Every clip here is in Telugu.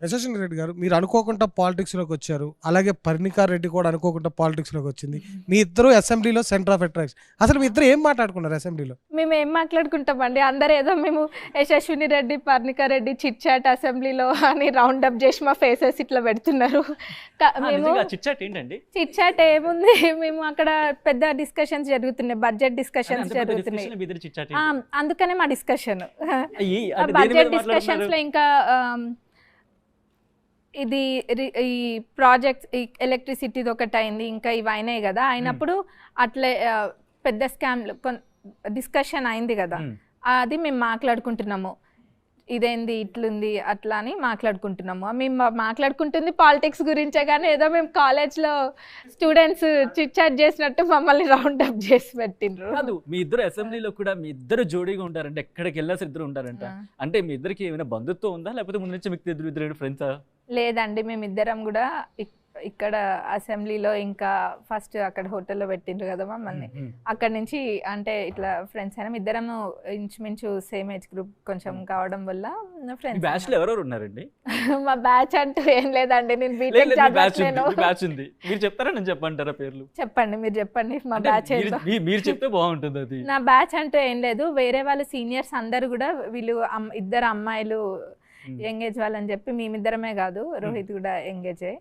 యశస్విని రెడ్డి గారు మీరు అనుకోకుండా పాలిటిక్స్లోకి వచ్చారు, అలాగే పర్ణికార్ రెడ్డి కూడా అనుకోకుండా పాలిటిక్స్లోకి వచ్చింది. మీ ఇద్దరు అసెంబ్లీలో సెంటర్ ఆఫ్ అట్రాక్షన్. అసలు మీ ఇద్దరు ఏం మాట్లాడుకున్నారు అసెంబ్లీలో? మేము ఏం మాట్లాడుకుంటామండి, అందరు ఏదో మేము యశస్విని రెడ్డి పర్ణికార్ రెడ్డి చిట్ చాట్ అసెంబ్లీలో అని రౌండ్ అప్ చేసి మా ఫేసెస్ ఇట్లా పెడుతున్నారు. మేము చిట్ చాట్ ఏముంది, మేము అక్కడ పెద్ద డిస్కషన్స్ జరుగుతున్నాయి, బడ్జెట్ డిస్కషన్స్ జరుగుతున్నాయి, అందుకనే మా డిస్కషన్. బడ్జెట్ డిస్కషన్స్ లో ఇంకా ఇది ఈ ప్రాజెక్ట్ ఎలక్ట్రిసిటీది ఒకటి అయింది, ఇంకా ఇవి అయినాయి కదా. అయినప్పుడు అట్లే పెద్ద స్కామ్ డిస్కషన్ అయింది కదా, అది మేము మాట్లాడుకుంటున్నాము. ఇదేంది ఇట్లుంది అట్లా అని మాట్లాడుకుంటున్నాము. మేము మాట్లాడుకుంటుంది పాలిటిక్స్ గురించే, కానీ ఏదో మేము కాలేజ్లో స్టూడెంట్స్ చిట్ చాట్ చేసినట్టు మమ్మల్ని రౌండ్ అప్ చేసి పెట్టిండ్రు. కాదు, మీ ఇద్దరు అసెంబ్లీలో కూడా మీ ఇద్దరు జోడీగా ఉంటారంటే, ఎక్కడికి వెళ్ళాల్సి ఇద్దరు ఉంటారంట. అంటే మీ ఇద్దరికి ఏమైనా బంధుత్వం ఉందా, లేకపోతే ముందు నుంచి మీకు ఇద్దరు ఫ్రెండ్సా? లేదండి, మేమిద్దరం కూడా ఇక్కడ అసెంబ్లీలో ఇంకా ఫస్ట్ అక్కడ హోటల్లో పెట్టిండ్రు కదా మమ్మల్ని, అక్కడ నుంచి అంటే ఇట్లా ఫ్రెండ్స్ అయినా. ఇద్దరము ఇంచుమించు సేమ్ ఏజ్ గ్రూప్ కొంచెం కావడం వల్ల ఫ్రెండ్స్. బ్యాచ్ లో ఎవరెవరు ఉన్నారండి? మా బ్యాచ్ అంటూ ఏం లేదండి, నేను బీటెక్ బ్యాచ్ ఉంది. మీరు చెప్తారా, నేను చెప్పంటారా పేర్లు? చెప్పండి, మీరు చెప్పండి. మా బ్యాచ్ మీరు చెప్తే బాగుంటుంది. అది నా బ్యాచ్ అంటూ ఏం లేదు, వేరే వాళ్ళు సీనియర్స్ అందరు కూడా వీళ్ళు ఇద్దరు అమ్మాయిలు ఎంగేజ్ వాళ్ళని చెప్పి, మేమిద్దరమే కాదు రోహిత్ కూడా ఎంగేజే,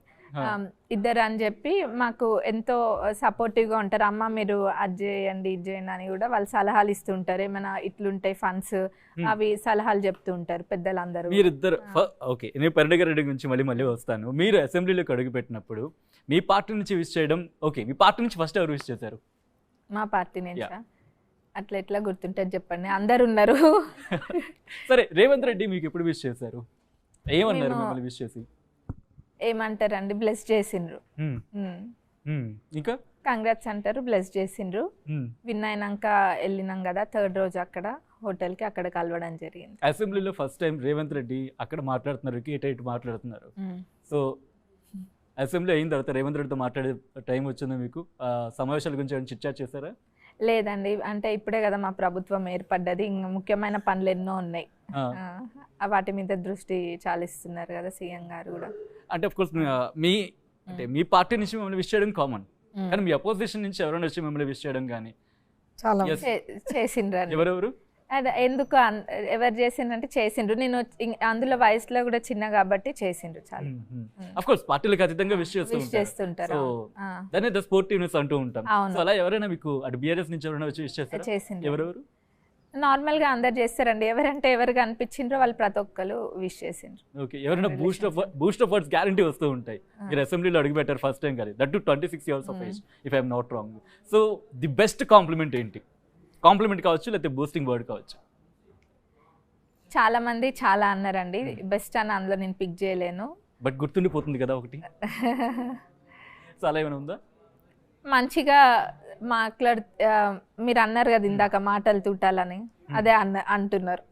ఇద్దరు అని చెప్పి మాకు ఎంతో సపోర్టివ్గా ఉంటారు. అమ్మ మీరు అది చేయండి ఇది చేయండి అని కూడా వాళ్ళు సలహాలు ఇస్తుంటారు. ఏమైనా ఇట్లుంటాయి ఫండ్స్ అవి సలహాలు చెప్తూ ఉంటారు పెద్దలందరూ. మీరిద్దరు ఓకే, నేను పర్ణికార్ రెడ్డి గురించి మళ్ళీ వస్తాను. మీరు అసెంబ్లీలోకి అడుగు పెట్టినప్పుడు మీ పార్టీ నుంచి విష్ చేయడం ఓకే, మీ పార్టీ నుంచి ఫస్ట్ ఎవరు విష్ చేశారు? మా పార్టీ నుంచి అట్లా ఎట్లా గుర్తుంటుంది చెప్పండి, అందరు ఉన్నారు. సరే, రేవంత్ రెడ్డి మీకు ఎప్పుడు విష్ చేశారు? ఏమన్నారు మిమ్మల్ని విష్ చేసి? ఏమంటారండి, బ్లెస్ చేసిండ్రు. ఇంకా కంగ్రాట్స్ అంటారు, బ్లెస్ చేసిండ్రు. విన్ అయినాక వెళ్ళినాం కదా, థర్డ్ రోజు అక్కడ హోటల్కి అక్కడ కలవడం జరిగింది. అసెంబ్లీలో ఫస్ట్ టైం రేవంత్ రెడ్డి అక్కడ మాట్లాడుతున్నారు, ఇటు మాట్లాడుతున్నారు. సో అసెంబ్లీ అయిన తర్వాత రేవంత్ రెడ్డితో మాట్లాడే టైం వచ్చిందా మీకు? సమావేశాల గురించి చిట్ చాట్ చేశారా? లేదండి, అంటే ఇప్పుడే కదా మా ప్రభుత్వం ఏర్పడ్డది, ఇంకా ముఖ్యమైన పనులు ఎన్నో ఉన్నాయి, వాటి మీద దృష్టి చాలిస్తున్నారు కదా సీఎం గారు కూడా. అంటే ఆఫ్ కోర్స్ మీ పార్టీ నుంచి మిమ్మల్ని విష్ చేయడం కామన్, కానీ మీ అపోజిషన్ నుంచి ఎవరైనా వచ్చి మిమ్మల్ని విష్ చేయడం కానీ చాలా చేసిండ్రు. ఎవరెవరు? అదే ఎందుకు ఎవరు చేసిండ్రంటే చేసిండ్రు, నేను అందులో వయసులో కూడా చిన్న కాబట్టి చేసిండ్రు చాలా. ఆఫ్ కోర్స్ పార్టీలకు అతీతంగా విష్ చేస్తుంటారు, దాన్ని ద స్పోర్టివ్నెస్ అంటూ ఉంటాం. సో అలా ఎవరైనా మీకు అటు బీఆర్ఎస్ నుంచి ఎవరైనా వచ్చి విష్ చేస్తారా? చేసిండ్రు. ఎవరెవరు? నార్మల్ గా అందరు చేస్తారండి, ఎవరంటే ఎవరికి అనిపించిండ్రో వాళ్ళు ప్రతి ఒక్కరు విష్ చేసిండ్రు. ఓకే, ఎవరైనా బూస్ట్ ఆఫ్ వర్డ్స్ గ్యారంటీ వస్తూ ఉంటాయి. మీరు అసెంబ్లీలో అడుగు పెట్టారు ఫస్ట్ టైం కానీ, that to 26 years of age if I'm not wrong. So the best compliment ఏంటి? కాంప్లిమెంట్ కావచ్చు, లేకపోతే బూస్టింగ్ వర్డ్ కావచ్చు. చాలా మంది చాలా అన్నారండి, బెస్ట్ అని అందులో నేను పిక్ చేయలేను, బట్ గుర్తుండిపోతుంది కదా ఒకటి. సో అలా ఏమైనా ఉందా? మంచిగా మీరు అన్నారు కదా ఇందాక మాటలు తూటాలని, అదే అంటున్నారు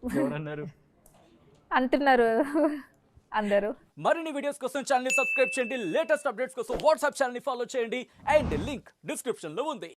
అందరూ. మరిన్ని వీడియోస్ కోసం ఛానల్ ని సబ్స్క్రైబ్ చేయండి, లేటెస్ట్ అప్డేట్స్ కోసం వాట్సాప్ ఛానల్ ని ఫాలో చేయండి, అండ్ లింక్ డిస్క్రిప్షన్ లో ఉంది.